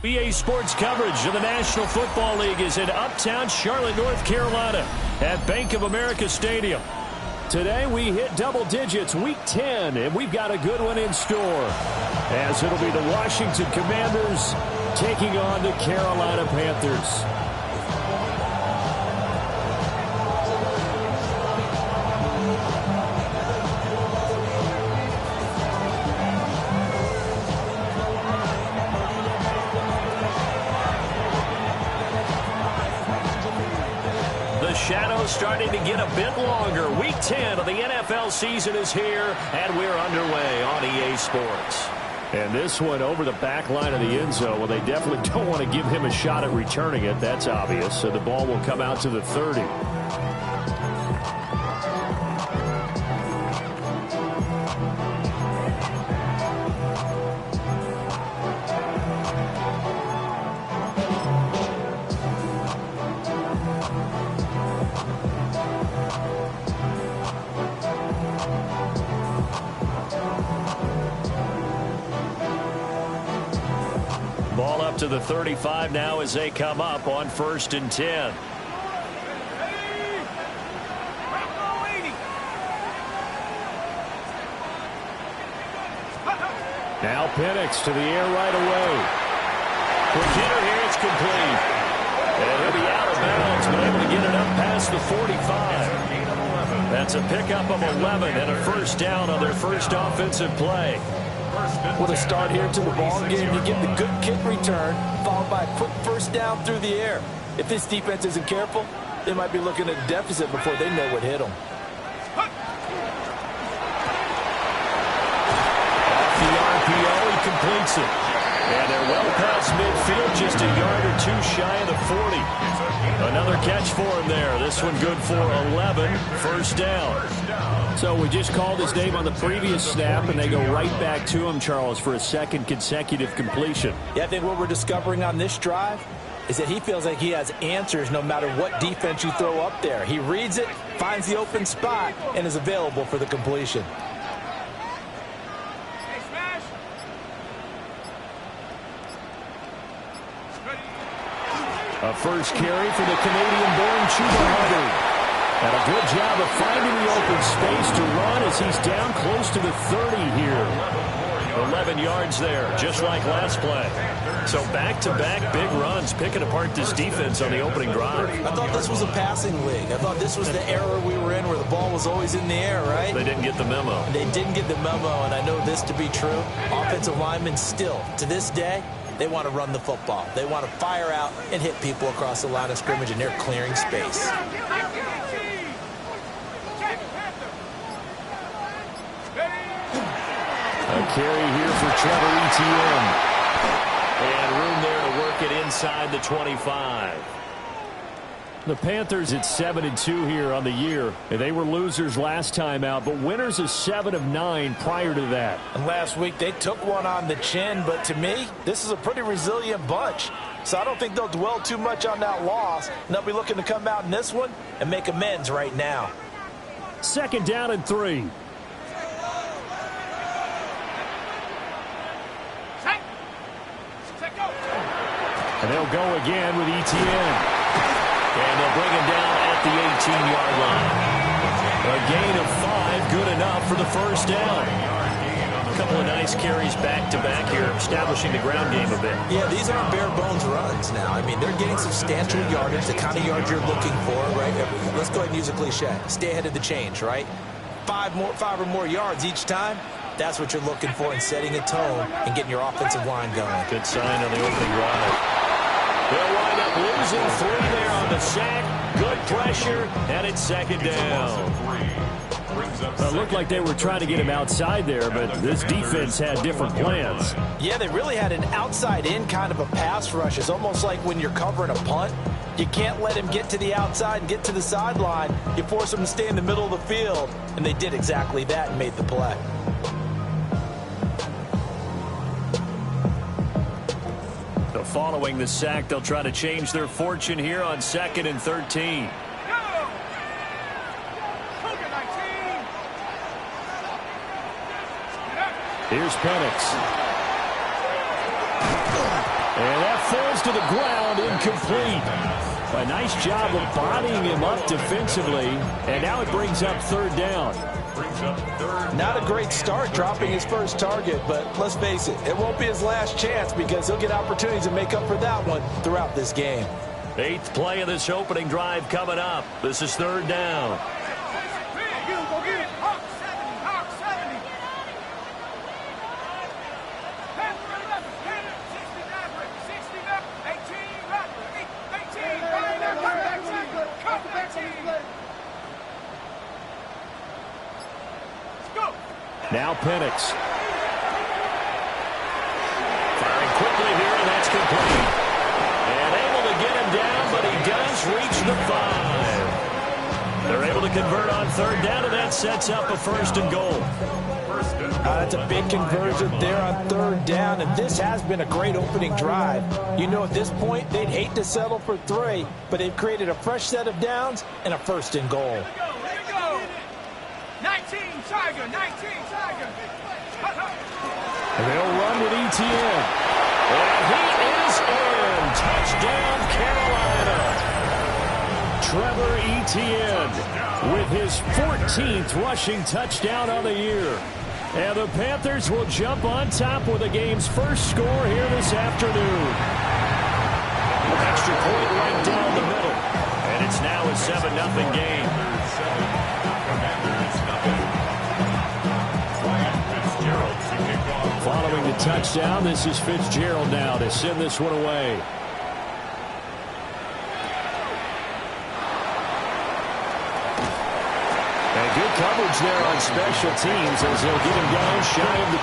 EA Sports coverage of the National Football League is in uptown Charlotte, North Carolina at Bank of America Stadium. Today we hit double digits, week 10, and we've got a good one in store, as it'll be the Washington Commanders taking on the Carolina Panthers. Shadows starting to get a bit longer. Week 10 of the NFL season is here, and we're underway on EA Sports. And this one over the back line of the end zone. Well, they definitely don't want to give him a shot at returning it. That's obvious. So the ball will come out to the 30. Ball up to the 35 now as they come up on 1st and 10. Now Penix to the air right away. Quick hitter here, it's complete. And he'll be out of bounds, but able to get it up past the 45. That's a pickup of 11 and a first down on their first offensive play. What a start here to the ball game. You get the good kick return, followed by a quick first down through the air. If this defense isn't careful, they might be looking at a deficit before they know what hit them. Off the RPO, he completes it. And they're well past midfield, just a yard or two shy of the 40. Another catch for him there. This one good for 11, first down. So we just called his name on the previous snap, and they go right back to him, Charles, for a second consecutive completion. Yeah, I think what we're discovering on this drive is that he feels like he has answers no matter what defense you throw up there. He reads it, finds the open spot, and is available for the completion. A first carry for the Canadian-born Chuba Hubbard. And a good job of finding the open space to run as he's down close to the 30 here. 11 yards there, just like last play. So back-to-back big runs, picking apart this defense on the opening drive. I thought this was a passing league. I thought this was the era we were in where the ball was always in the air, right? They didn't get the memo. They didn't get the memo, and I know this to be true. Offensive linemen still, to this day, they want to run the football. They want to fire out and hit people across the line of scrimmage, and they're clearing space. A carry here for Trevor Etienne. And room there to work it inside the 25. The Panthers at 7-2 here on the year. They were losers last time out, but winners of 7 of 9 prior to that. And last week they took one on the chin, but to me, this is a pretty resilient bunch. So I don't think they'll dwell too much on that loss. And they'll be looking to come out in this one and make amends right now. 2nd down and 3. And they'll go again with Etienne. And they'll bring him down at the 18-yard line. A gain of 5, good enough for the first down. A couple of nice carries back-to-back here, establishing the ground game a bit. Yeah, these aren't bare-bones runs now. I mean, they're getting substantial yardage, the kind of yards you're looking for, right? Let's go ahead and use a cliche. Stay ahead of the change, right? 5 or more yards each time. That's what you're looking for in setting a tone and getting your offensive line going. Good sign on the opening drive. They'll wind up losing 3 there on the sack. Good pressure, and it's 2nd down. It looked like they were trying to get him outside there, but this defense had different plans. Yeah, they really had an outside-in kind of a pass rush. It's almost like when you're covering a punt. You can't let him get to the outside and get to the sideline. You force him to stay in the middle of the field, and they did exactly that and made the play. So following the sack, they'll try to change their fortune here on 2nd and 13. Here's Penix. And that falls to the ground, incomplete. A nice job of bodying him up defensively, and now it brings up third down. Not a great start dropping his first target, but let's face it, it won't be his last chance because he'll get opportunities to make up for that one throughout this game. 8th play of this opening drive coming up. This is third down. Now Penix. Firing quickly here, and that's complete. And able to get him down, but he does reach the 5. They're able to convert on third down, and that sets up a first and goal. That's a big conversion there on third down, and this has been a great opening drive. You know, at this point, they'd hate to settle for 3, but they've created a fresh set of downs and a first and goal. 19 Tiger, 19 Tiger. They'll run with ETN. And he is in. Touchdown, Carolina. Trevor Etienne with his 14th rushing touchdown of the year. And the Panthers will jump on top with the game's first score here this afternoon. Extra point right down the middle. And it's now a 7-0 game. Following the touchdown, this is Fitzgerald now to send this one away. And good coverage there on special teams as they'll get him down shy of the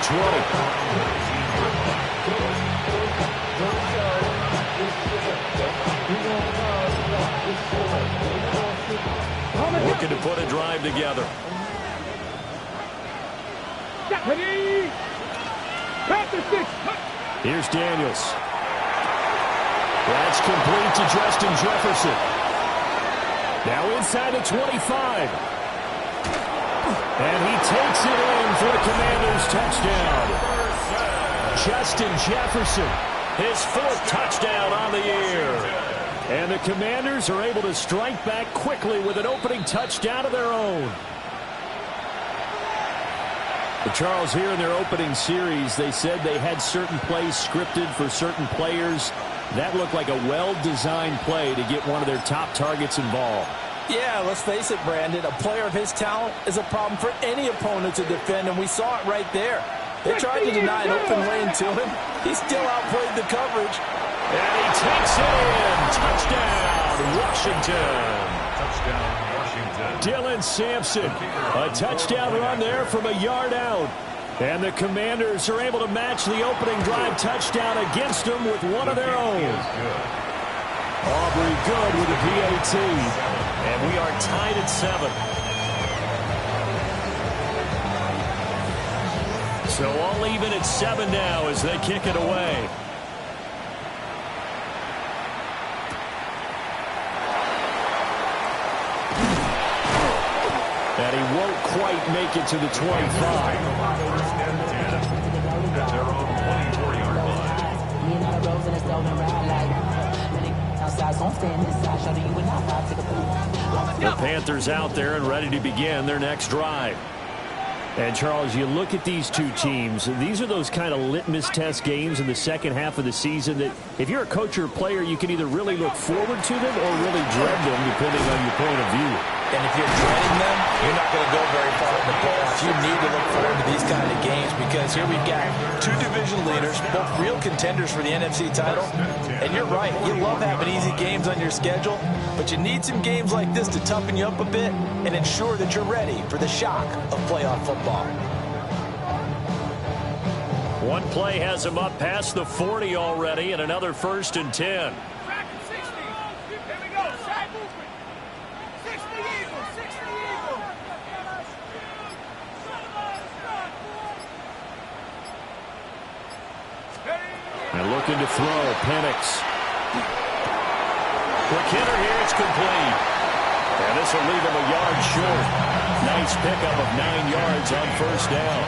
20. Looking to put a drive together. Ready? Here's Daniels. That's complete to Justin Jefferson. Now inside the 25. And he takes it in for the Commanders' touchdown. Justin Jefferson, his 4th touchdown on the year. And the Commanders are able to strike back quickly with an opening touchdown of their own. But Charles, here in their opening series, they said they had certain plays scripted for certain players. That looked like a well-designed play to get one of their top targets involved. Yeah, let's face it, Brandon. A player of his talent is a problem for any opponent to defend, and we saw it right there. They tried to deny an open lane to him. He still outplayed the coverage. And he takes it in. Touchdown, Washington. Touchdown, Washington. Dylan Sampson. A touchdown run there from a yard out. And the Commanders are able to match the opening drive touchdown against them with one of their own. Aubrey good with a PAT. And we are tied at 7. So all even at 7 now as they kick it away. And he won't quite make it to the 25. The Panthers out there and ready to begin their next drive. And, Charles, you look at these two teams, and these are those kind of litmus test games in the second half of the season that if you're a coach or a player, you can either really look forward to them or really dread them, depending on your point of view. And if you're dreading them, you're not going to go very far in the playoffs. You need to look forward to these kind of games because here we've got 2 division leaders, both real contenders for the NFC title. And you're right, you love having easy games on your schedule, but you need some games like this to toughen you up a bit and ensure that you're ready for the shock of playoff football. One play has him up past the 40 already, and another 1st and 10. And looking to throw, Penix. Quick hitter here, it's complete. And this will leave him a yard short. Nice pickup of 9 yards on 1st down.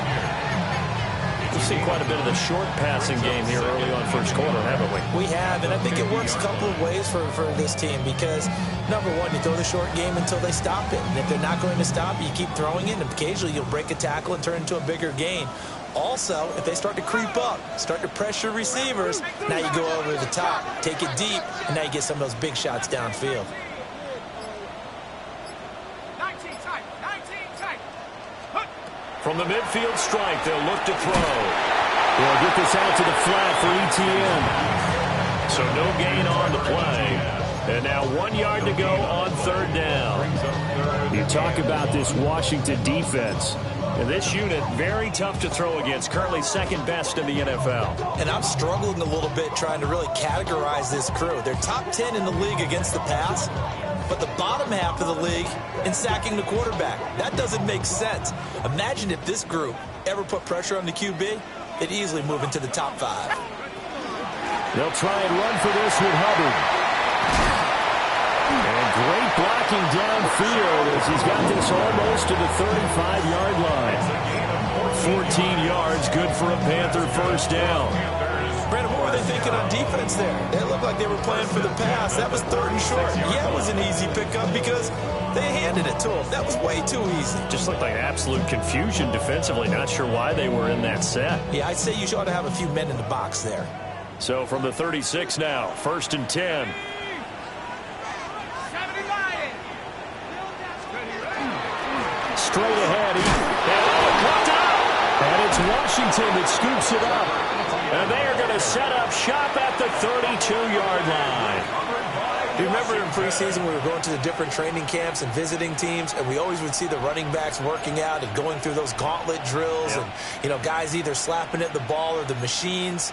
seen quite a bit of the short passing game here early on first quarter, haven't we? We have, and I think it works a couple of ways for this team because, number one, you throw the short game until they stop it. And if they're not going to stop, you keep throwing it, and occasionally you'll break a tackle and turn it into a bigger gain. Also, if they start to creep up, start to pressure receivers, now you go over the top, take it deep, and now you get some of those big shots downfield. 19 tight. From the midfield strike, they'll look to throw. We'll get this out to the flat for ETN. So no gain on the play. And now 1 yard to go on third down. You talk about this Washington defense. And this unit, very tough to throw against. Currently second best in the NFL. And I'm struggling a little bit trying to really categorize this crew. They're top 10 in the league against the pass, but the bottom half of the league in sacking the quarterback. That doesn't make sense. Imagine if this group ever put pressure on the QB, they'd easily move into the top 5. They'll try and run for this with Hubbard. And great blocking downfield as he's got this almost to the 35-yard line. 14 yards, good for a Panther first down. Brandon, what were they thinking on defense there? They looked like they were playing for the pass. That was 3rd and short. Yeah, it was an easy pickup because they handed it to them. That was way too easy. Just looked like absolute confusion defensively. Not sure why they were in that set. Yeah, I'd say you ought to have a few men in the box there. So from the 36 now, 1st and 10. Straight ahead. And it's Washington that scoops it up. And they are going to set up shop at the 32-yard line. Do you remember in preseason we were going to the different training camps and visiting teams, and we always would see the running backs working out and going through those gauntlet drills, and, you know, guys either slapping at the ball or the machines.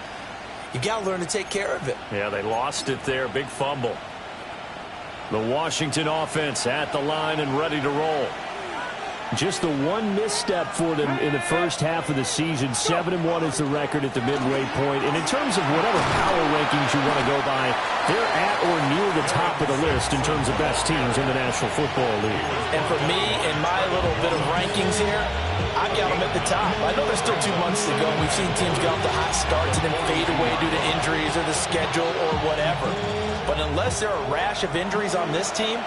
You got to learn to take care of it. Yeah, they lost it there. Big fumble. The Washington offense at the line and ready to roll. Just the one misstep for them in the first half of the season. 7-1 is the record at the midway point. And in terms of whatever power rankings you want to go by, they're at or near the top of the list in terms of best teams in the National Football League. And for me, in my little bit of rankings here, I've got them at the top. I know there's still 2 months to go. We've seen teams get off to hot starts and then fade away due to injuries or the schedule or whatever. But unless there are a rash of injuries on this team,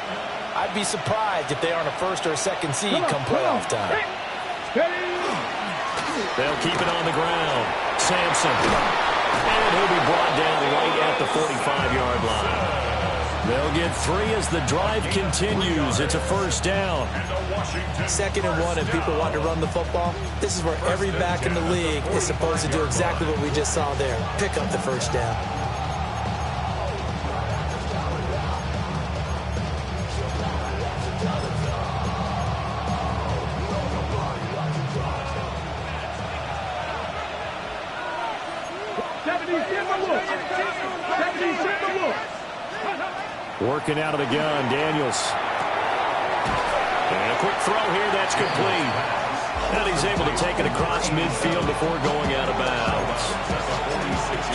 I'd be surprised if they aren't a 1st or a 2nd seed come playoff time. They'll keep it on the ground. Sampson. And he'll be brought down right at the 45-yard line. They'll get 3 as the drive continues. It's a first down. 2nd and 1, and people want to run the football. This is where every back in the league is supposed to do exactly what we just saw there. Pick up the first down. Working out of the gun, Daniels. And a quick throw here, that's complete. And he's able to take it across midfield before going out of bounds.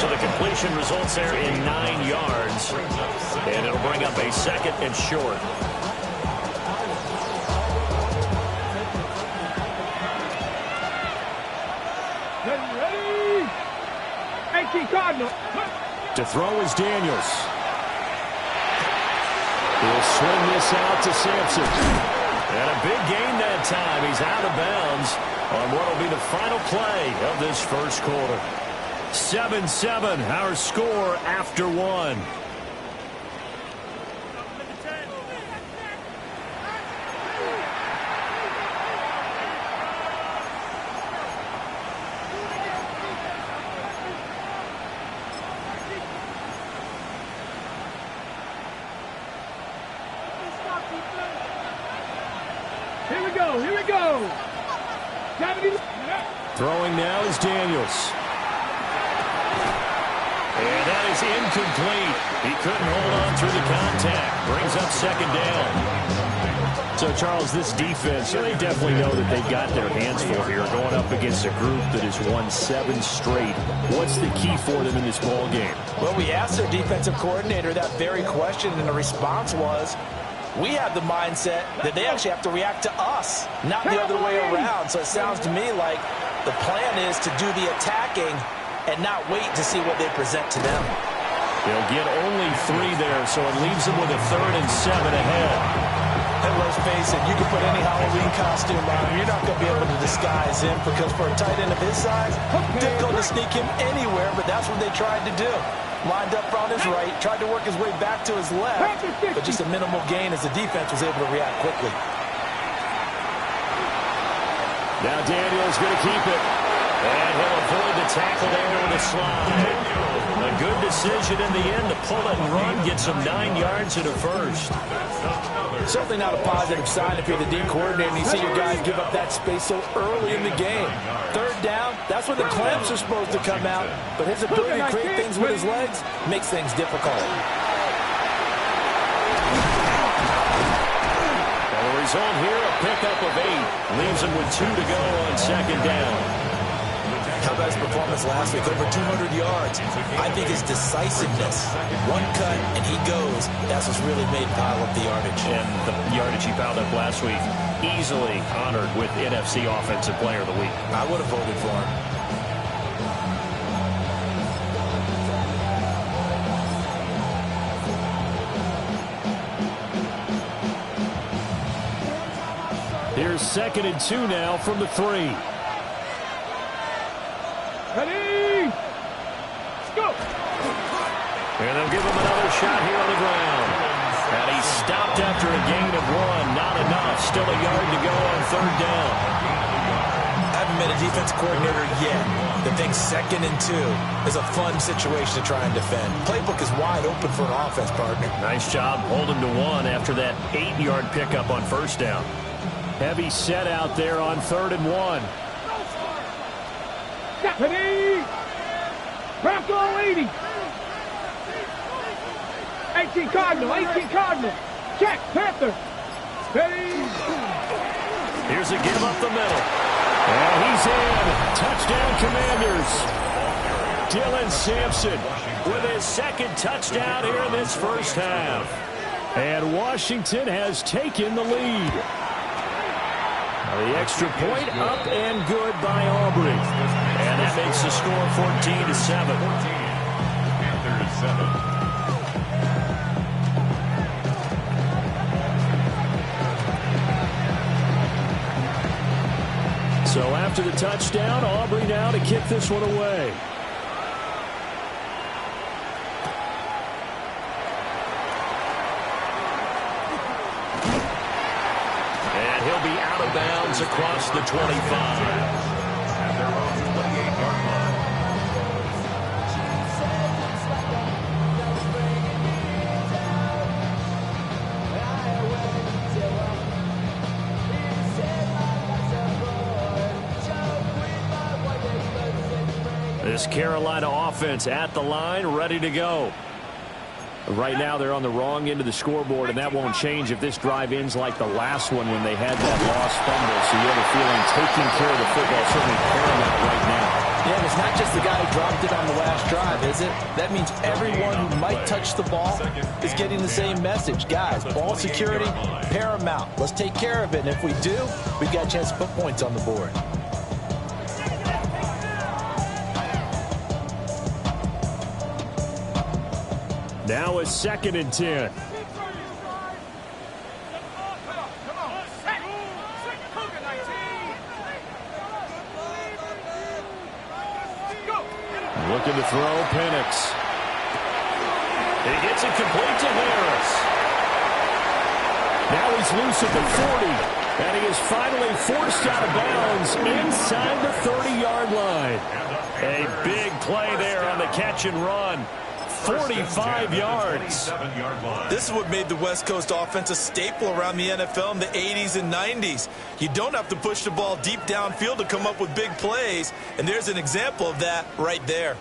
So the completion results there in 9 yards. And it'll bring up a 2nd and short. Ready? 18 Cardinal. To throw is Daniels. He'll swing this out to Sampson. And a big gain that time. He's out of bounds on what will be the final play of this first quarter. 7-7, our score after 1. Here we go. Throwing now is Daniels. And that is incomplete. He couldn't hold on through the contact. Brings up 2nd down. So, Charles, this defense, they definitely know that they've got their hands full here, going up against a group that has won 7 straight. What's the key for them in this ball game? Well, we asked their defensive coordinator that very question, and the response was, we have the mindset that they actually have to react to us, not the other way around. So it sounds to me like The plan is to do the attacking and not wait to see what they present to them. They'll get only 3 there, so it leaves them with a 3rd and 7 ahead. And let's face it, you can put any Halloween costume on him. You're not going to be able to disguise him because for a tight end of his size, difficult to sneak him anywhere, but that's what they tried to do. Lined up on his right, tried to work his way back to his left, but just a minimal gain as the defense was able to react quickly. Now Daniel's going to keep it. And he'll avoid the tackle there with a slide. A good decision in the end to pull it and run, get some 9 yards and a first. Certainly not a positive sign if you're the D coordinator and you see your guys give up that space so early in the game. 3rd down, that's when the clamps are supposed to come out, but his ability to create things with his legs makes things difficult. Well, the result here, a pickup of 8. Leaves him with 2 to go on 2nd down. How about his performance last week? Over 200 yards. I think his decisiveness, one cut and he goes, that's what's really made him pile up the yardage. And the yardage he piled up last week, easily honored with NFC Offensive Player of the Week. I would have voted for him. Here's 2nd and 2 now from the 3. Ready? Let's go. And they'll give him another shot here on the ground. And he's stopped after a gain of 1. Not enough. Still a yard to go on 3rd down. I haven't been a defense coordinator yet. The big 2nd and 2 is a fun situation to try and defend. Playbook is wide open for an offense, partner. Nice job holding to 1 after that 8-yard pickup on 1st down. Heavy set out there on 3rd and 1. Ready? Bronco 80. 18 Cardinal, 18 Cardinal. Check, Panther. Ready? Here's a give up the middle. And he's in. Touchdown, Commanders. Dylan Sampson with his 2nd touchdown here in this first half. And Washington has taken the lead. The extra point up and good by Aubrey. And that makes the score 14-7. Panthers 7. So after the touchdown, Aubrey now to kick this one away. And he'll be out of bounds across the 25. At their own 28-yard line. This Carolina offense at the line, ready to go. Right now, they're on the wrong end of the scoreboard, and that won't change if this drive ends like the last one when they had that lost fumble. So you have a feeling taking care of the football is certainly paramount right now. Yeah, and it's not just the guy who dropped it on the last drive, is it? That means everyone who might touch the ball is getting the same message. Guys, ball security, paramount. Let's take care of it, and if we do, we've got a chance to put points on the board. Now a 2nd and 10. Looking to throw, Penix. He gets it complete to Harris. Now he's loose at the 40. And he is finally forced out of bounds inside the 30-yard line. A big play there on the catch and run. 45 yards. This is what made the West Coast offense a staple around the NFL in the 80s and 90s. You don't have to push the ball deep downfield to come up with big plays, and there's an example of that right there.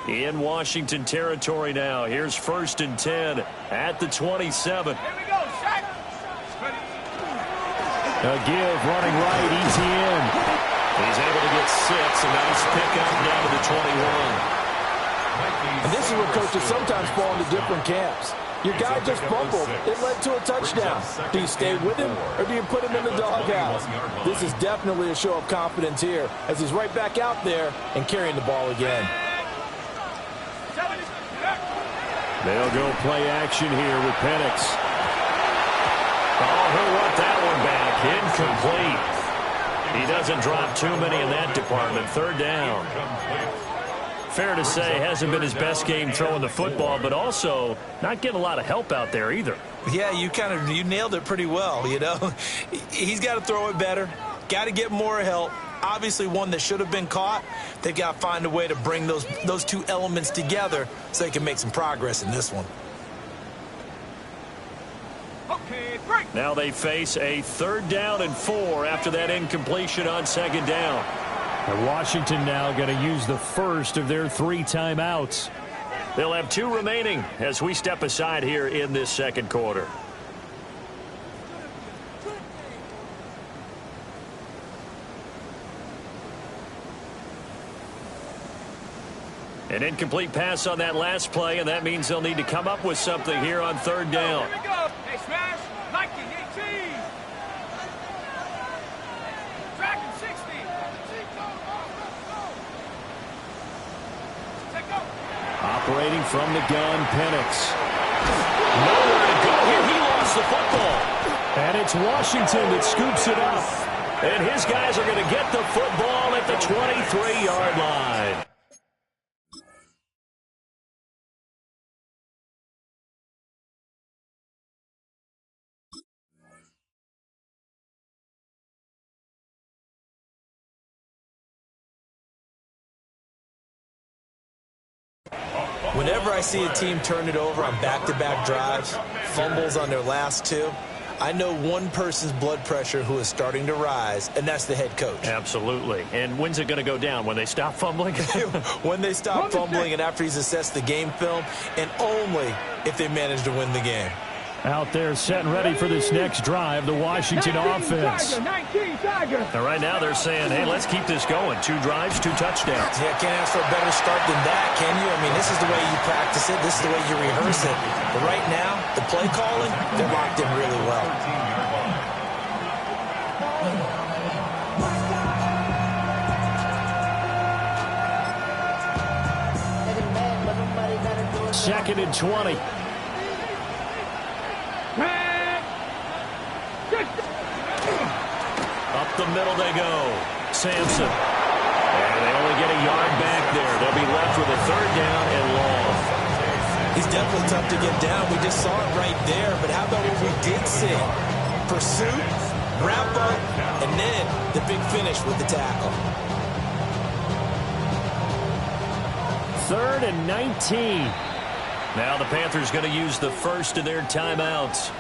In Washington territory now. Here's 1st and 10 at the 27. Here we go, Shaq. A give running right, ETN. He's able to get 6. A nice pickup down to the 21. And this is where coaches sometimes fall into different camps. Your guy just fumbled. It led to a touchdown. Do you stay with him or do you put him in the doghouse? This is definitely a show of confidence here as he's right back out there and carrying the ball again. They'll go play action here with Penix. Oh, he'll want that one back. Incomplete. He doesn't drop too many in that department. Third down. Fair to say, hasn't been his best game throwing the football, but also not getting a lot of help out there either. Yeah, you nailed it pretty well, you know. He's got to throw it better. Got to get more help. Obviously one that should have been caught. They've got to find a way to bring those two elements together so they can make some progress in this one. Okay, break. Now they face a 3rd down and 4 after that incompletion on 2nd down. And Washington now going to use the first of their 3 timeouts. They'll have 2 remaining as we step aside here in this 2nd quarter. An incomplete pass on that last play, and that means they'll need to come up with something here on 3rd down. Here we go. Hey, smash. Nike 18. Dragon 60. Take go. Operating from the gun, Penix. Nowhere to go here. He lost the football. And it's Washington that scoops it up. And his guys are going to get the football at the 23-yard line. Whenever I see a team turn it over on back-to-back drives, fumbles on their last 2, I know one person's blood pressure who is starting to rise, and that's the head coach. Absolutely. And when's it going to go down? When they stop fumbling? When they stop fumbling and after he's assessed the game film, and only if they manage to win the game. Out there set and ready for this next drive, the Washington offense. 19 Tiger. Now, right now they're saying, hey, let's keep this going. 2 drives, 2 touchdowns. Yeah, can't ask for a better start than that, can you? I mean, this is the way you practice it. This is the way you rehearse it. But right now, the play calling, they're locked in really well. Second and 20. Up the middle they go. Sampson. And they only get a yard back there. They'll be left with a 3rd down and long. He's definitely tough to get down. We just saw it right there. But how about what we did see? Pursuit, wrap up, and then the big finish with the tackle. 3rd and 19. Now the Panthers going to use the first of their timeouts.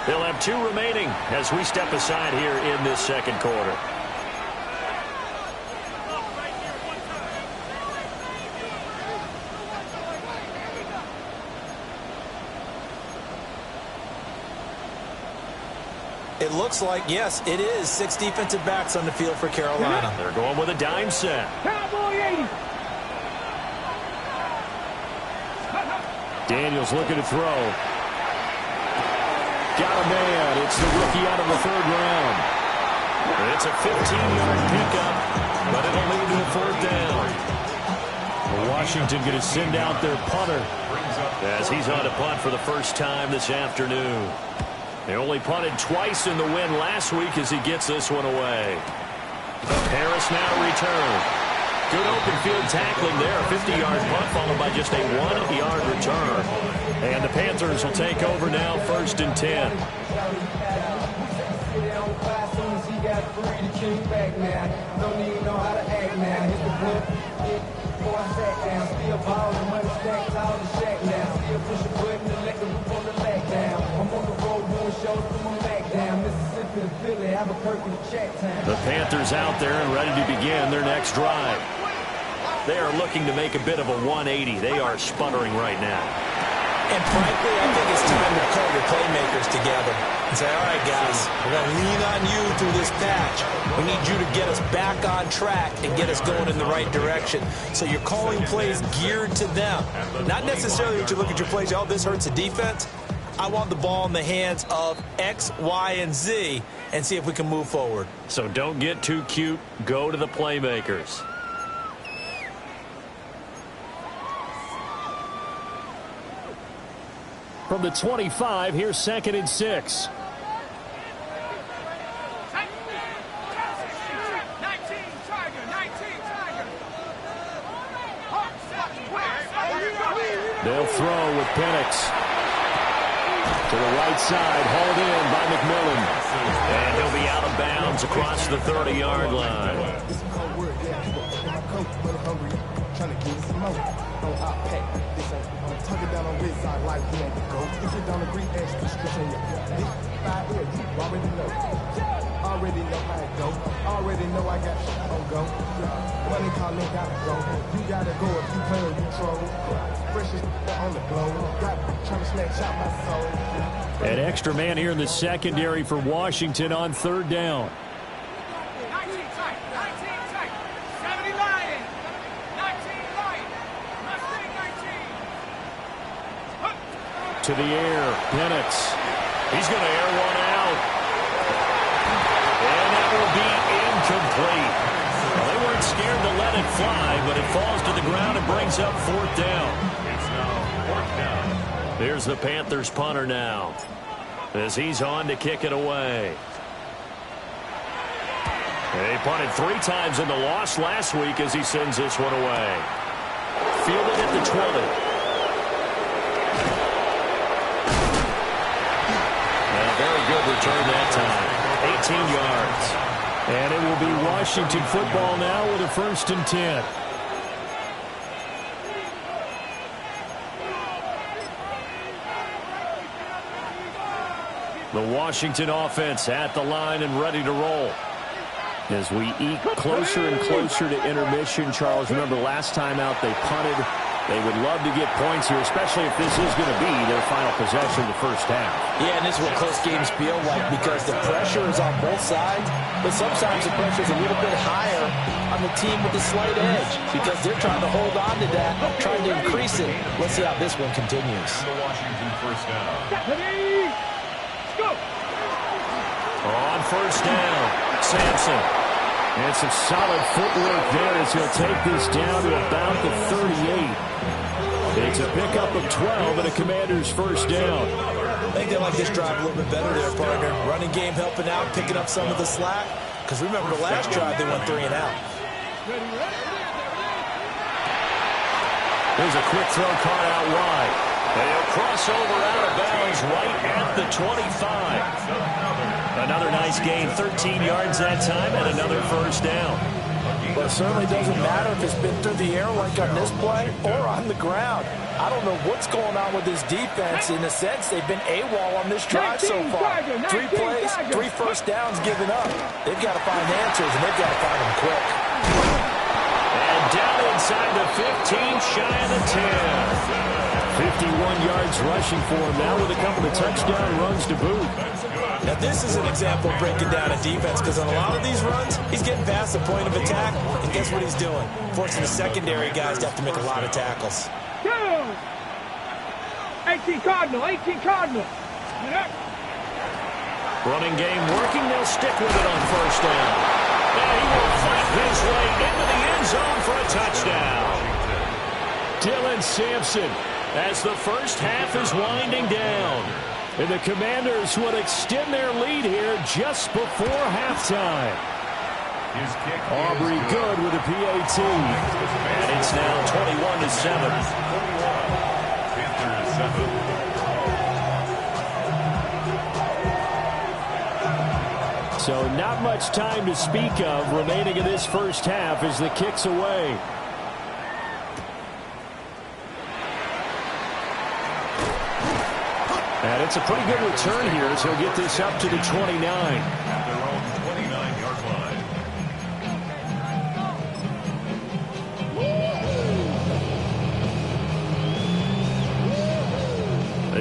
They'll have 2 remaining as we step aside here in this 2nd quarter. It looks like, yes, it is 6 defensive backs on the field for Carolina. They're going with a dime set. Cowboy 80. Daniels looking to throw. Got a man. It's the rookie out of the 3rd round. It's a 15-yard pickup, but it'll lead to a 4th down. Washington going to send out their punter. As he's on a punt for the first time this afternoon. They only punted twice in the win last week as he gets this one away. Harris now return. Good open field tackling there. A 50-yard punt followed by just a 1-yard return. And the Panthers will take over now, 1st and 10. The Panthers out there and ready to begin their next drive. They are looking to make a bit of a 180. They are sputtering right now. And frankly, I think it's time to call your playmakers together and say, all right, guys, we're going to lean on you through this patch. We need you to get us back on track and get us going in the right direction. So you're calling plays geared to them. Not necessarily that you look at your plays, oh, this hurts the defense. I want the ball in the hands of X, Y, and Z and see if we can move forward. So don't get too cute. Go to the playmakers. From the 25, here's 2nd and 6. They'll throw with Penix. To the right side, hauled in by McMillan. And he'll be out of bounds across the 30-yard line. Already know how it go. Already know I got shit on go. Money calling, gotta go. You gotta go if you play or you troll. Precious on the glow. Got trying to snatch out my soul. An extra man here in the secondary for Washington on 3rd down. 19 tight, 19 tight. 70 Lion. 19 Lion. Mustang 19. To the air, Penix. He's going to air one out. And that will be incomplete. Well, they weren't scared to let it fly, but it falls to the ground and brings up 4th down. It's now 4th down. There's the Panthers punter now, as he's on to kick it away. They punted 3 times in the loss last week as he sends this one away. Fielded at the 20. And a very good return that time. 18 yards. And it will be Washington football now with a 1st and 10. The Washington offense at the line and ready to roll. As we eke closer and closer to intermission, Charles, remember last time out they punted. They would love to get points here, especially if this is going to be their final possession of the first half. Yeah, and this is what close games feel like because the pressure is on both sides, but sometimes the pressure is a little bit higher on the team with the slight edge because they're trying to hold on to that, trying to increase it. Let's see how this one continues. The Washington 1st down. Go. On 1st down, Sampson. And some solid footwork there as he'll take this down to about the 38. It's a pickup of 12 and a Commander's 1st down. I think they like this drive a little bit better there, partner. Running game helping out, picking up some of the slack. Because remember the last drive, they went 3 and out. There's a quick throw caught out wide. They'll cross over out of bounds right at the 25. Another nice gain, 13 yards that time, and another 1st down. But it certainly doesn't matter if it's been through the air like on this play or on the ground. I don't know what's going on with this defense. In a sense, they've been AWOL on this drive so far. 3 plays, 3 1st downs given up. They've got to find answers, and they've got to find them quick. And down inside the 15, shy of the 10. 51 yards rushing for him now with a couple of touchdown runs to boot. Now, this is an example of breaking down a defense because on a lot of these runs, he's getting past the point of attack, and guess what he's doing? Forcing the secondary guys to have to make a lot of tackles. 18 Cardinal, 18 Cardinal. Running game working, they'll stick with it on 1st down. And he will fight his way into the end zone for a touchdown. Dylan Sampson as the first half is winding down. And the Commanders would extend their lead here just before halftime. Aubrey good with a PAT. And it's now 21-7. Panthers 7. So not much time to speak of remaining in this first half as the kick's away. And it's a pretty good return here as he'll get this up to the 29. At their own 29-yard line.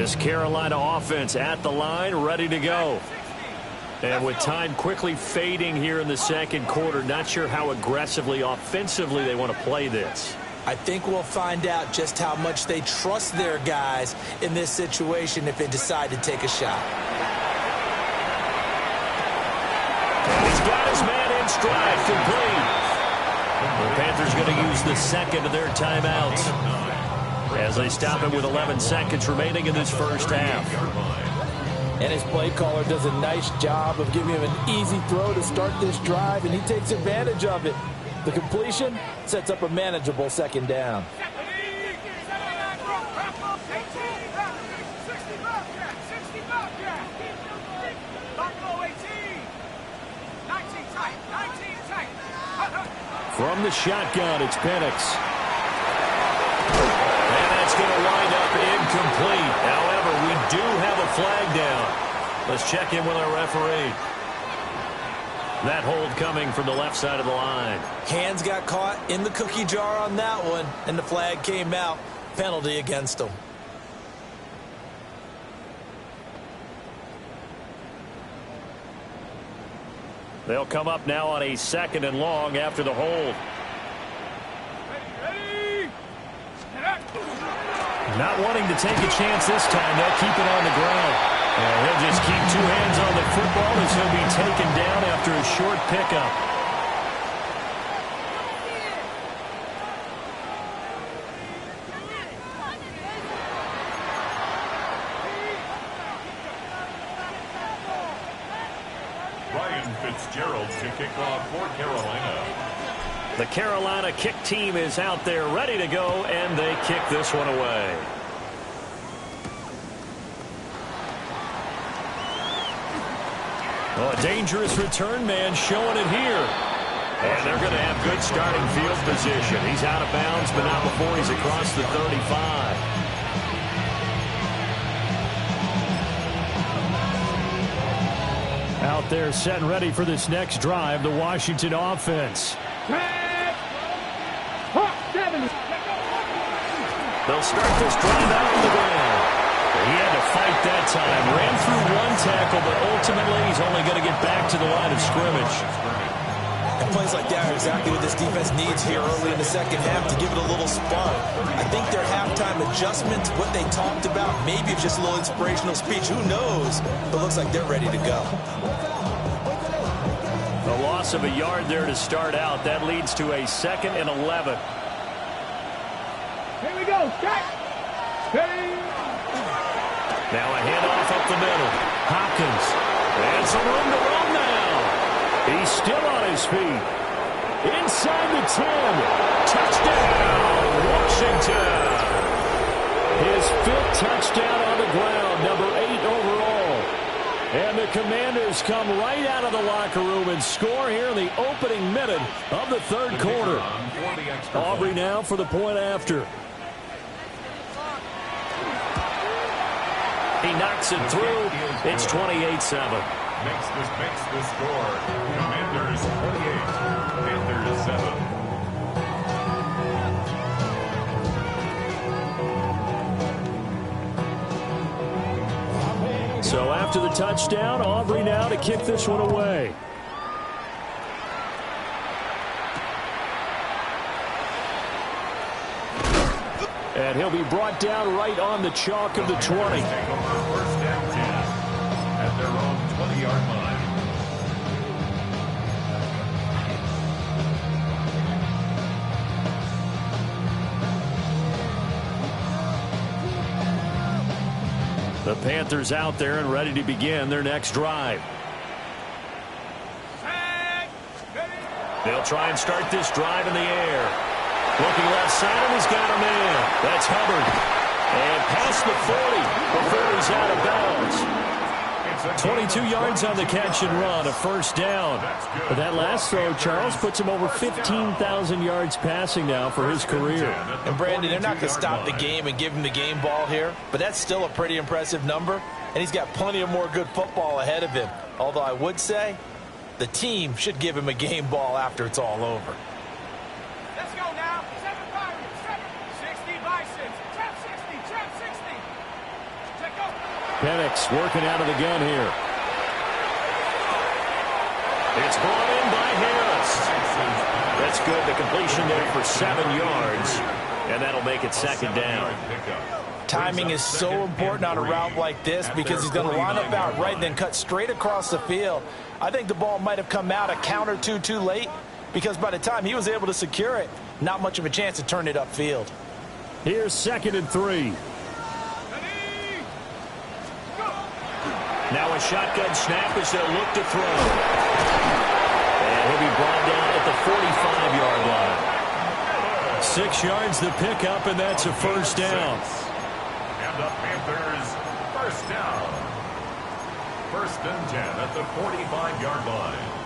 This Carolina offense at the line, ready to go. And with time quickly fading here in the second quarter, not sure how aggressively, offensively they want to play this. I think we'll find out just how much they trust their guys in this situation if they decide to take a shot. And he's got his man in stride, complete. The Panthers going to use the second of their timeouts as they stop it with 11 seconds remaining in this first half. And his play caller does a nice job of giving him an easy throw to start this drive, and he takes advantage of it. The completion sets up a manageable second down. From the shotgun, it's Penix. And that's going to wind up incomplete. However, we do have a flag down. Let's check in with our referee. That hold coming from the left side of the line. Hands got caught in the cookie jar on that one, and the flag came out. Penalty against him. They'll come up now on a second and long after the hold. Not wanting to take a chance this time. They'll keep it on the ground. And he'll just keep two hands on the football as he'll be taken down after a short pickup. Ryan Fitzgerald to kick off for Carolina. The Carolina kick team is out there ready to go, and they kick this one away. Oh, a dangerous return man showing it here. And they're going to have good starting field position. He's out of bounds, but not before he's across the 35. Out there set and ready for this next drive, the Washington offense. They'll start this drive out on the ground. He had to fight that time. Ran through one tackle, but ultimately he's only going to get back to the line of scrimmage. And plays like that are exactly what this defense needs here early in the second half to give it a little spark. I think their halftime adjustments, what they talked about, maybe it's just a little inspirational speech. Who knows? But it looks like they're ready to go. A loss of a yard there to start out. That leads to a 2nd and 11. Here we go. Check. Now a handoff up the middle. Hopkins. And some room to run now. He's still on his feet. Inside the 10. Touchdown, Washington. His 5th touchdown on the ground, number 8 overall. And the Commanders come right out of the locker room and score here in the opening minute of the third quarter. Aubrey now for the point after. He knocks it through. It's 28-7. Makes the score. Commanders 28, Panthers 7. So after the touchdown, Aubrey now to kick this one away. And he'll be brought down right on the chalk of the 20. Take over first down 10 at their own 20-yard line. The Panthers out there and ready to begin their next drive. They'll try and start this drive in the air. Looking left side, and he's got a man. That's Hubbard. And past the 40 before he's out of bounds. 22 yards on the catch and run, a first down. But that last throw, Charles, puts him over 15,000 yards passing now for his career. And Brandon, they're not going to stop the game and give him the game ball here, but that's still a pretty impressive number, and he's got plenty of more good football ahead of him. Although I would say the team should give him a game ball after it's all over. Let's go now. 7 Pirates. 60 Bisons. Trap 60. Trap 60. Check Penix working out of the gun here. It's brought in by Harris. That's good. The completion there for 7 yards. And that'll make it second down. Timing is so important on a route like this because he's going to line up out right and then cut straight across the field. I think the ball might have come out a count or two too late because by the time he was able to secure it, not much of a chance to turn it upfield. Here's 2nd and 3. Now a shotgun snap as they'll look to throw. And he'll be brought down at the 45-yard line. 6 yards the pickup, and that's a first down. And the Panthers, first down. 1st and 10 at the 45-yard line.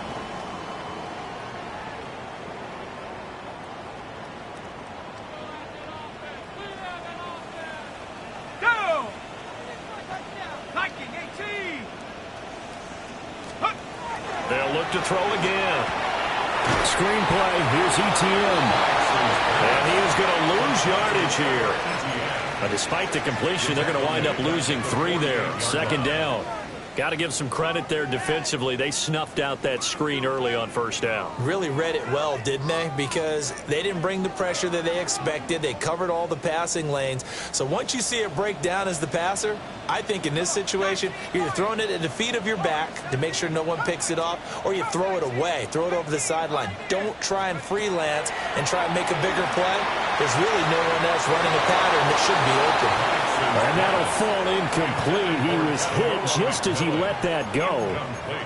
They'll look to throw again. Screenplay, here's ETN. And he is going to lose yardage here. But despite the completion, they're going to wind up losing 3 there. 2nd down. Got to give some credit there defensively. They snuffed out that screen early on 1st down. Really read it well, didn't they? Because they didn't bring the pressure that they expected. They covered all the passing lanes. So once you see it break down as the passer, I think in this situation, you're either throwing it at the feet of your back to make sure no one picks it off, or you throw it away, throw it over the sideline. Don't try and freelance and try and make a bigger play. There's really no one else running a pattern that should be open. And that'll fall incomplete. He was hit just as he let that go.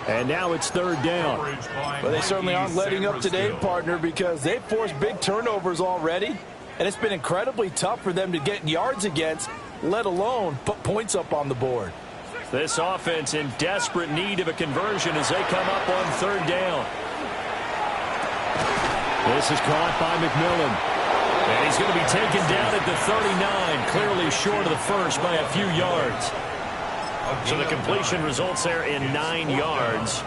And now it's 3rd down. Well, they certainly aren't letting up today, partner, because they've forced big turnovers already. And it's been incredibly tough for them to get yards against, let alone put points up on the board. This offense in desperate need of a conversion as they come up on 3rd down. This is caught by McMillan. And he's going to be taken down at the 39, clearly short of the first by a few yards. So the completion results there in 9 yards.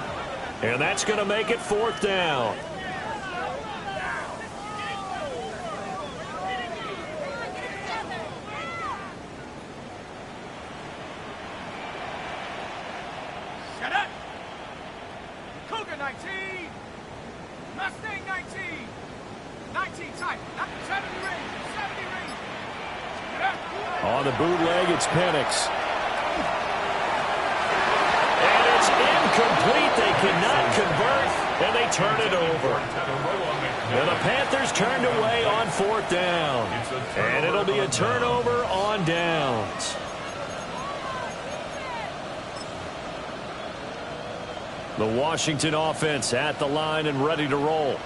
And that's going to make it 4th down. Shut up! Cougar 19! Mustang 19! 19 tight! 70 range! 70 range! Shut up! On the bootleg, it's Penix. And it's incomplete. They cannot convert, and they turn it over. And the Panthers turned away on 4th down. And it'll be a turnover on downs. The Washington offense at the line and ready to roll.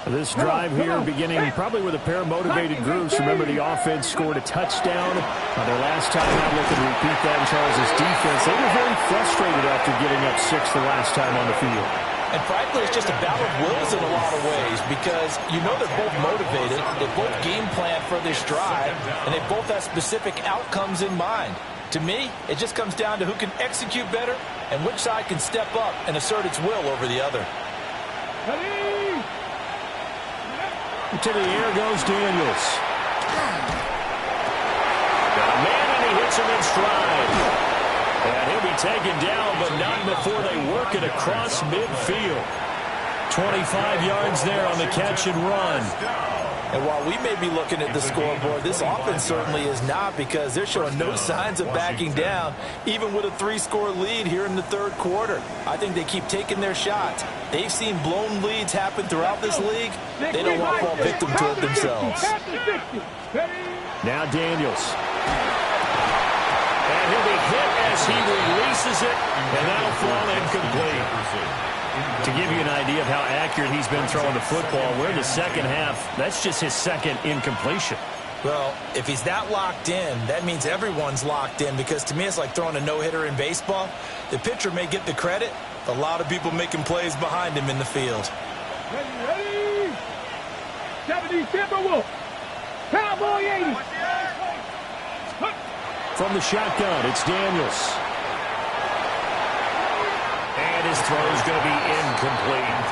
This drive here beginning probably with a pair of motivated groups. Remember, the offense scored a touchdown on their last time out. Looking to repeat that in Charles' defense. They were very frustrated after giving up 6 the last time on the field. And frankly, it's just a battle of wills in a lot of ways because you know they're both motivated. They both game plan for this drive, and they both have specific outcomes in mind. To me, it just comes down to who can execute better and which side can step up and assert its will over the other. To the air goes Daniels. Got a man, and he hits him in stride. And he'll be taken down, but not before they work it across midfield. 25 yards there on the catch and run. And while we may be looking at the scoreboard, this offense certainly is not because they're showing no signs of backing down, even with a 3-score lead here in the 3rd quarter. I think they keep taking their shots. They've seen blown leads happen throughout this league. They don't want to fall victim to it themselves. Now Daniels. And he'll be hit as he releases it, and that'll fall incomplete. To give you an idea of how accurate he's been throwing the football, we're in the 2nd half. That's just his 2nd incompletion. Well, if he's that locked in, that means everyone's locked in because to me it's like throwing a no-hitter in baseball. The pitcher may get the credit, a lot of people making plays behind him in the field. Ready! 70 Timberwolf! Cowboy 80! From the shotgun, it's Daniels. And his throw is going to be incomplete.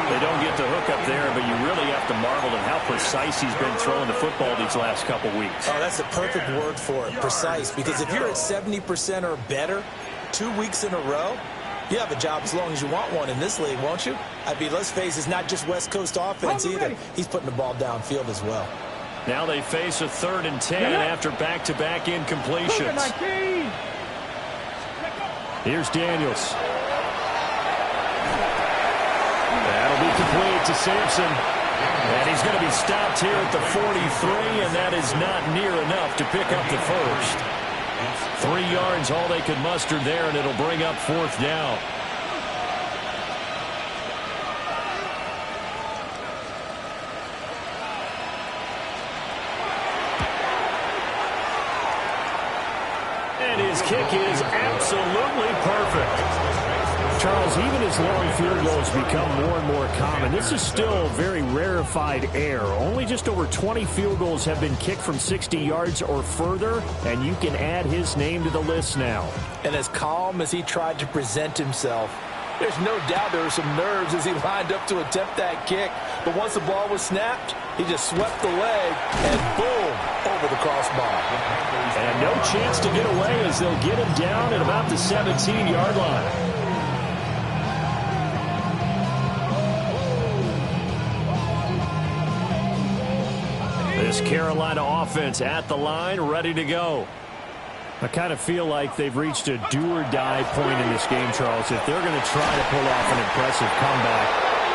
They don't get the hook up there, but you really have to marvel at how precise he's been throwing the football these last couple weeks. Oh, that's the perfect word for it, precise. Because if you're at 70% or better 2 weeks in a row, you have a job as long as you want one in this league, won't you? I mean, let's face it, it's not just West Coast offense either. He's putting the ball downfield as well. Now they face a 3rd and 10 after back-to-back incompletions. Here's Daniels. That'll be complete to Sampson. And he's going to be stopped here at the 43, and that is not near enough to pick up the first. 3 yards, all they could muster there, and it'll bring up 4th down. And his kick is absolutely perfect. Charles, even as long field goals become more and more common, this is still very rarefied air. Only just over 20 field goals have been kicked from 60 yards or further, and you can add his name to the list now. And as calm as he tried to present himself, there's no doubt there were some nerves as he lined up to attempt that kick. But once the ball was snapped, he just swept the leg and boom, over the crossbar. And no chance to get away as they'll get him down at about the 17-yard line. This Carolina offense at the line, ready to go. I kind of feel like they've reached a do-or-die point in this game, Charles. If they're going to try to pull off an impressive comeback,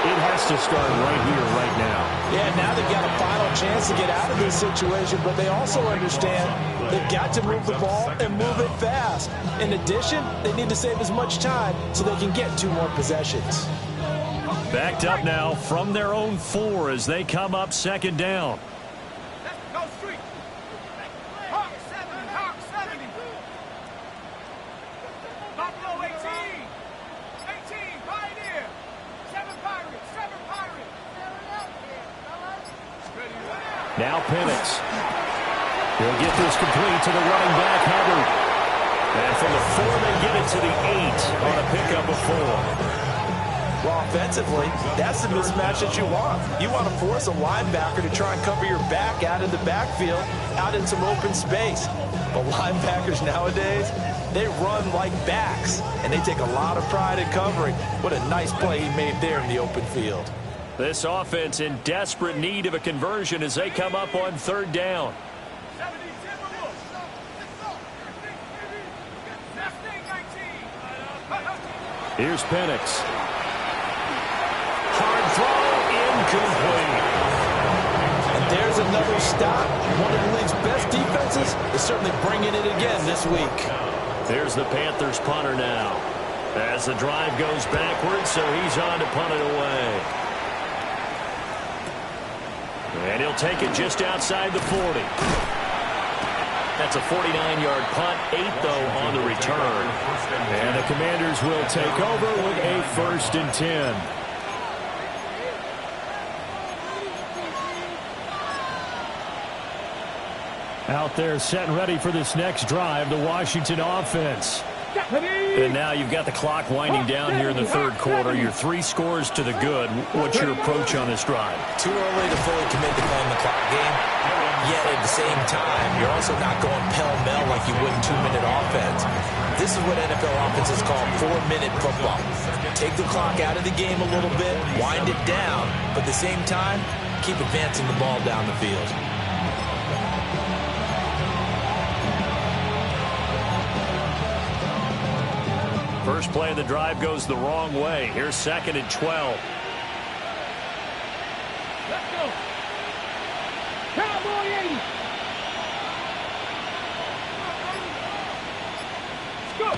it has to start right here, right now. Yeah, now they've got a final chance to get out of this situation, but they also understand they've got to move the ball and move it fast. In addition, they need to save as much time so they can get 2 more possessions. Backed up now from their own 4 as they come up 2nd down. Go street. Hawk 70. Buffalo 18. 18, Pioneer. 7 Pirates. Now Penix. He'll get this complete to the running back, Hubbard. And from the 4, they get it to the 8 on a pickup of 4. Well, offensively, that's the mismatch that you want. You want to force a linebacker to try and cover your back out in the backfield, out in some open space. But linebackers nowadays, they run like backs, and they take a lot of pride in covering. What a nice play he made there in the open field. This offense in desperate need of a conversion as they come up on 3rd down. Here's Penix. Hard throw, incomplete. And there's another stop. One of the league's best defenses is certainly bringing it again this week. There's the Panthers punter now. As the drive goes backwards, so he's on to punt it away. And he'll take it just outside the 40. That's a 49-yard punt, 8 though on the return. And the Commanders will take over with a 1st and 10. Out there set and ready for this next drive, the Washington offense. And now you've got the clock winding down here in the 3rd quarter. Your 3 scores to the good. What's your approach on this drive? Too early to fully commit to playing the clock game. Yet at the same time, you're also not going pell-mell like you would in 2-minute offense. This is what NFL offenses call 4-minute football. Take the clock out of the game a little bit, wind it down, but at the same time, keep advancing the ball down the field. First play of the drive goes the wrong way. Here's 2nd and 12. Let's go. Cowboy 80. Let's go.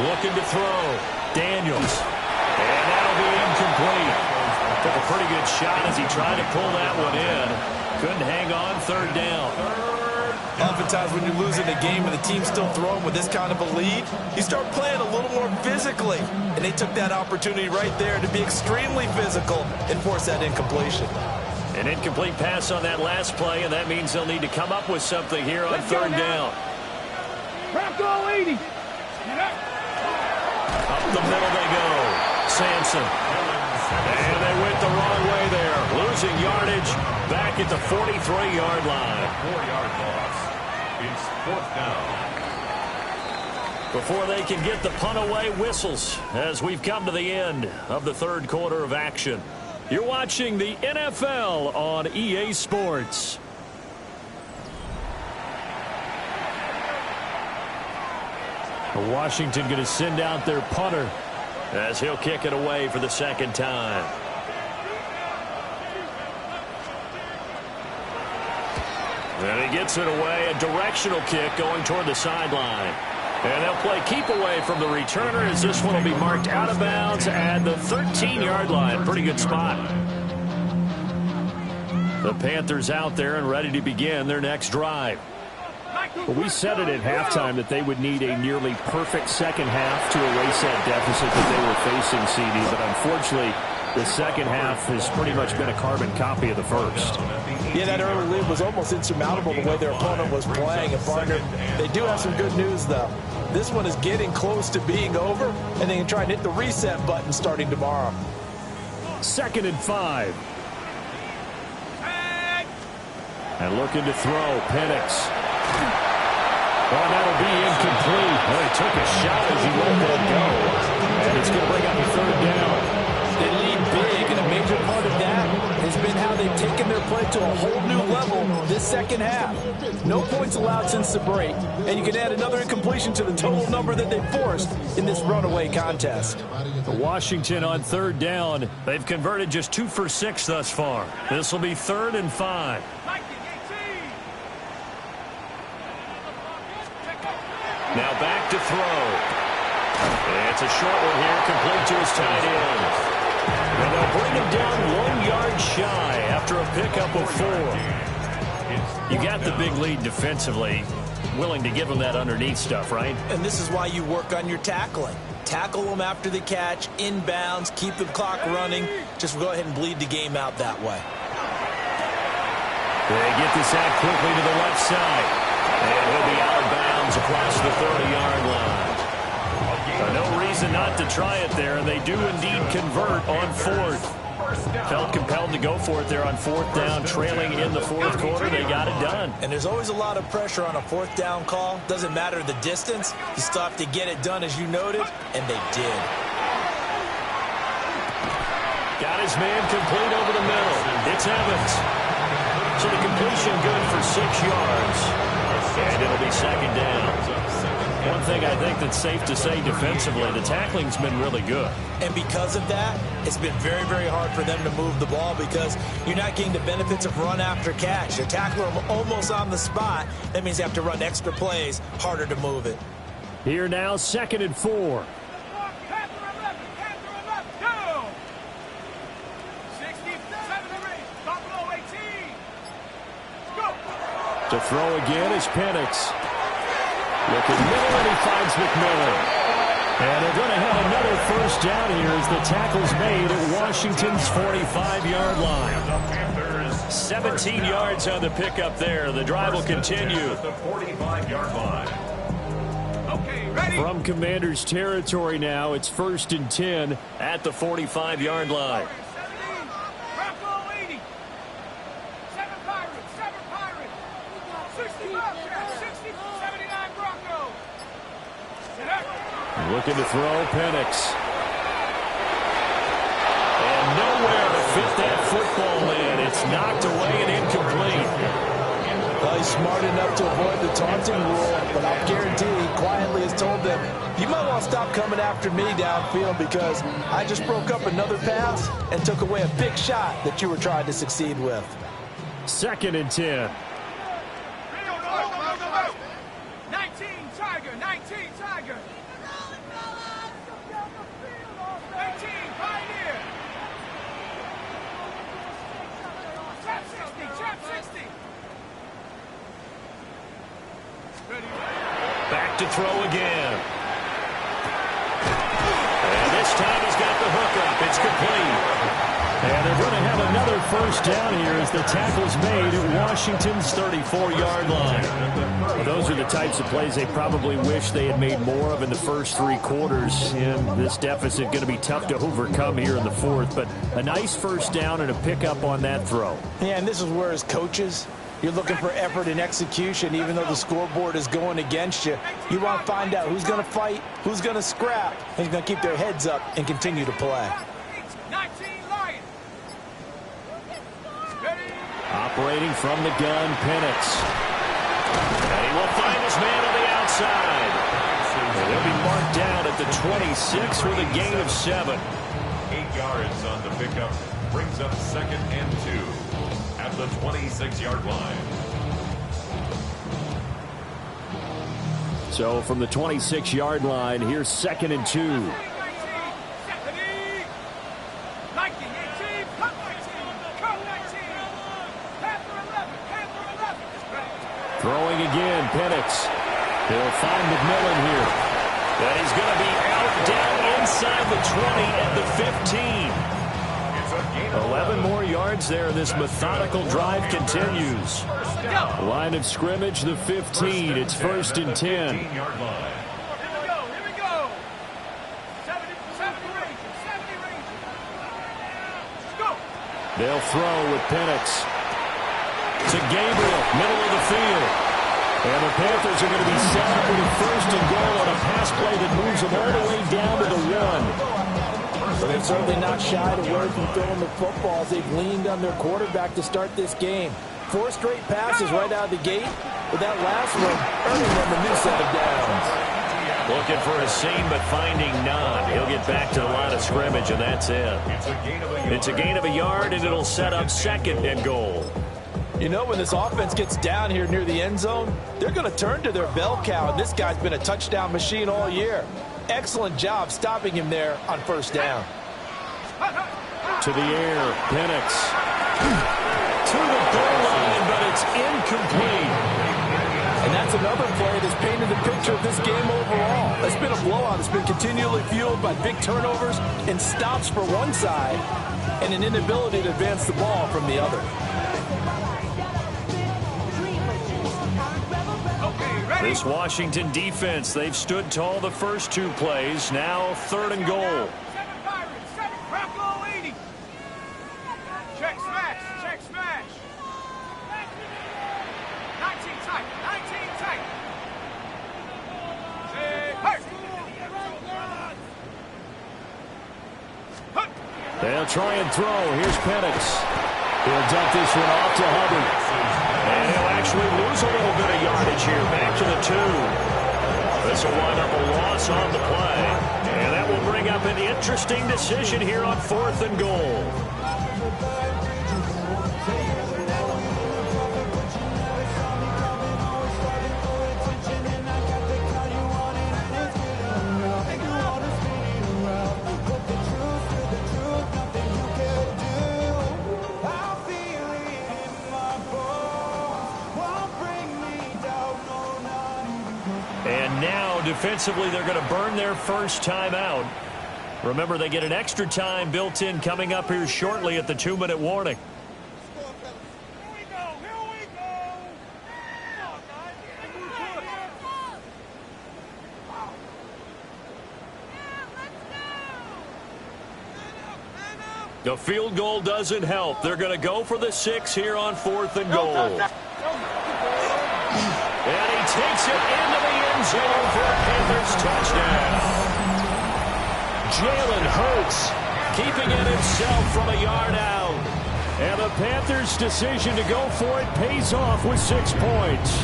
Looking to throw. Daniels. And that'll be incomplete. Took a pretty good shot as he tried to pull that one in. Couldn't hang on 3rd down. Oftentimes when you're losing a game and the team's still throwing with this kind of a lead, you start playing a little more physically. And they took that opportunity right there to be extremely physical and force that incompletion. An incomplete pass on that last play, and that means they'll need to come up with something here on 3rd down. Bronco 80. Up the middle they go. Sampson. And they win the wrong way there. Losing yardage back at the 43-yard line. 4-yard loss. It's 4th down. Before they can get the punt away, whistles as we've come to the end of the third quarter of action. You're watching the NFL on EA Sports. Washington going to send out their punter as he'll kick it away for the second time. And he gets it away, a directional kick going toward the sideline. And they'll play keep away from the returner as this one will be marked out of bounds at the 13-yard line. Pretty good spot. The Panthers out there and ready to begin their next drive. Well, we said it at halftime that they would need a nearly perfect second half to erase that deficit that they were facing, CD. But unfortunately, the second half has pretty much been a carbon copy of the first. Yeah, that early lead was almost insurmountable the way their opponent was playing. And, partner, they do have some good news, though. This one is getting close to being over, and they can try and hit the reset button starting tomorrow. 2nd and 5. And looking to throw, Penix. Oh, that'll be incomplete. Well, he took a shot as he let that go. And it's going to bring up a 3rd down. They lead big, and a major part of that has been how they've taken their play to a whole new level this second half. No points allowed since the break, and you can add another incompletion to the total number that they forced in this runaway contest. Washington on 3rd down. They've converted just 2 for 6 thus far. This will be 3rd and 5. Now back to throw. It's a short one here, complete to his tight end. And they'll bring him down 1 yard shy after a pickup of 4. You got the big lead defensively. Willing to give him that underneath stuff, right? And this is why you work on your tackling. Tackle them after the catch, inbounds, keep the clock running. Just go ahead and bleed the game out that way. They get this out quickly to the left side. And he'll be out of bounds across the 30-yard line. No reason not to try it there, and they do indeed convert on 4th. Felt compelled to go for it there on 4th down, trailing in the 4th quarter. They got it done. And there's always a lot of pressure on a 4th down call. Doesn't matter the distance. You still have to get it done, as you noted, and they did. Got his man complete over the middle. It's Evans. So the completion good for 6 yards. And it'll be 2nd down. One thing I think that's safe to say defensively, the tackling's been really good. And because of that, it's been very, very hard for them to move the ball because you're not getting the benefits of run after catch. You tackle them almost on the spot. That means you have to run extra plays, harder to move it. Here now, 2nd and 4. To throw again is Penix. Looking middle, and he finds McMillan. And they're going to have another 1st down here as the tackle's made at Washington's 45-yard line. 17 yards on the pickup there. The drive will continue. The 45-yard line. Okay, ready? From Commander's territory now, it's 1st and 10 at the 45-yard line. 60, looking to throw, Penix. And nowhere to fit that football in. It's knocked away and incomplete. Well, he's smart enough to avoid the taunting rule, but I'll guarantee he quietly has told them, you might want to stop coming after me downfield because I just broke up another pass and took away a big shot that you were trying to succeed with. 2nd and 10. 19, Tiger, 19, Tiger. 18, Pioneer. Trap 60, trap 60. Back to throw again. And this time he's got the hook up. It's complete. And they're going to have another first down here as the tackle's made at Washington's 34-yard line. Well, those are the types of plays they probably wish they had made more of in the first three quarters. And this deficit going to be tough to overcome here in the fourth. But a nice first down and a pickup on that throw. Yeah, and this is where as coaches, you're looking for effort and execution, even though the scoreboard is going against you. You want to find out who's going to fight, who's going to scrap, who's going to keep their heads up and continue to play. 19 Lions. Operating from the gun, Penix. And he will find his man on the outside. And he'll be marked down at the 26 with a gain of 7. 8 yards on the pickup. Brings up 2nd and 2 at the 26-yard line. So from the 26-yard line, here's 2nd and 2. Throwing again, Penix. He'll find McMillan here. And he's going to be out down inside the 20 at the 15. 11 more yards there. This methodical drive continues. Line of scrimmage, the 15. It's 1st and 10. Here we go. 70 Rangers. Let's go. They'll throw with Penix. To Gabriel, middle of the field. And the Panthers are going to be set up with a 1st and goal on a pass play that moves them all the way down to the 1. So they've certainly not shied away from throwing the football as they've leaned on their quarterback to start this game. 4 straight passes right out of the gate, with that last one earning them a new set of downs. Looking for a seam, but finding none. He'll get back to the line of scrimmage, and that's it. It's a gain of a yard, and it'll set up 2nd and goal. You know, when this offense gets down here near the end zone, they're going to turn to their bell cow, and this guy's been a touchdown machine all year. Excellent job stopping him there on 1st down. To the air, Penix. To the goal line, but it's incomplete. And that's another play that's painted the picture of this game overall. It's been a blowout. It's been continually fueled by big turnovers and stops for one side and an inability to advance the ball from the other. This Washington defense, they've stood tall the first 2 plays. Now 3rd and goal. 7 Pirates, 7 Bronco 80. Check smash. 19 tight. Say, hey. They'll try and throw. Here's Penix. He'll dump this one off to Hubbard. And he'll actually lose a little bit of yardage here. Back to the 2. This will wind up a loss on the play. And that will bring up an interesting decision here on 4th and goal. And now, defensively, they're going to burn their first time out. Remember, they get an extra time built in coming up here shortly at the 2-minute warning. Here we go. The field goal doesn't help. They're going to go for the 6 here on 4th and goal. And he takes it into the end zone for a Panthers touchdown. Jalen Hurts keeping it himself from a yard out. And the Panthers' decision to go for it pays off with 6 points.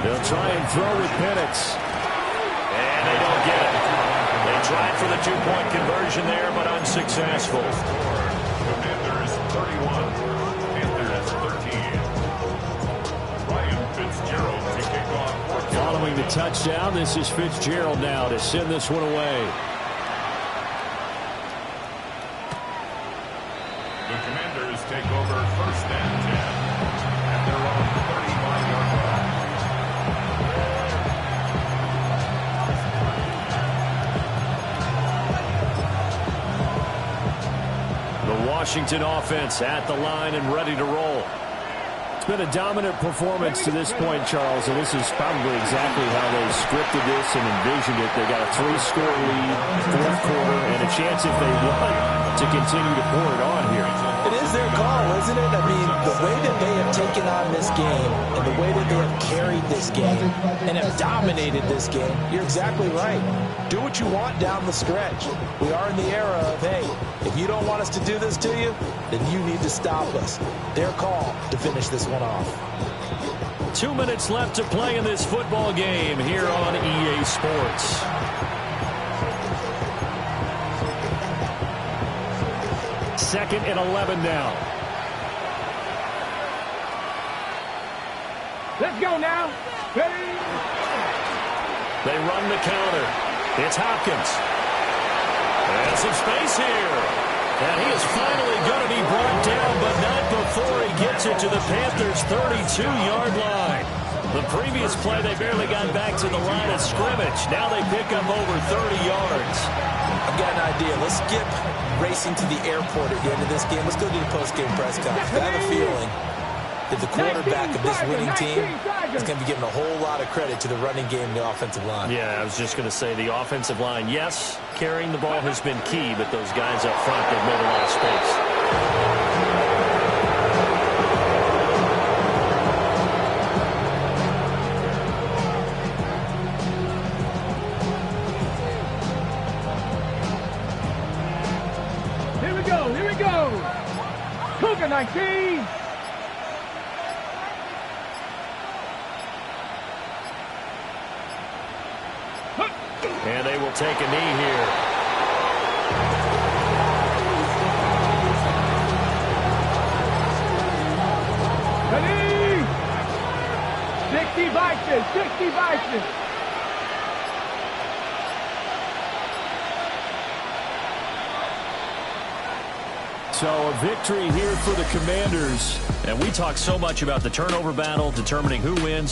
They'll try and throw with Penix. And they don't get it. They tried for the 2-point conversion there, but unsuccessful. Panthers 31. Panthers 13. Ryan Fitzgerald to kick off. Following the touchdown, this is Fitzgerald now to send this one away. The Commanders take over 1st and 10 at their own 35-yard line. Washington offense at the line and ready to roll. It's been a dominant performance to this point, Charles, and this is probably exactly how they scripted this and envisioned it. They got a 3-score lead, fourth quarter, and a chance if they want to continue to pour it on here. It is their call, isn't it? I mean, the way that they have taken on this game and the way that they have carried this game and have dominated this game, you're exactly right. Do what you want down the stretch. We are in the era of, hey, if you don't want us to do this to you, then you need to stop us. Their call to finish this one off. 2 minutes left to play in this football game here on EA Sports. Second and 11 now. Let's go now. Ready? They run the counter. It's Hopkins. And some space here. And he is finally going to be brought down, but not before he gets it to the Panthers' 32-yard line. The previous play, they barely got back to the line of scrimmage. Now they pick up over 30 yards. I've got an idea. Let's skip racing to the airport at the end of this game. Let's go to the post-game press conference. I have a feeling that the quarterback of this winning team is going to be giving a whole lot of credit to the running game and the offensive line. Yeah, I was just going to say the offensive line, yes, carrying the ball has been key, but those guys up front, they've made a lot of space. Here we go. Cougar 19. And they will take a knee here. Ready? 60 Vikings, 60 Vikings. So a victory here for the Commanders. And we talk so much about the turnover battle, determining who wins.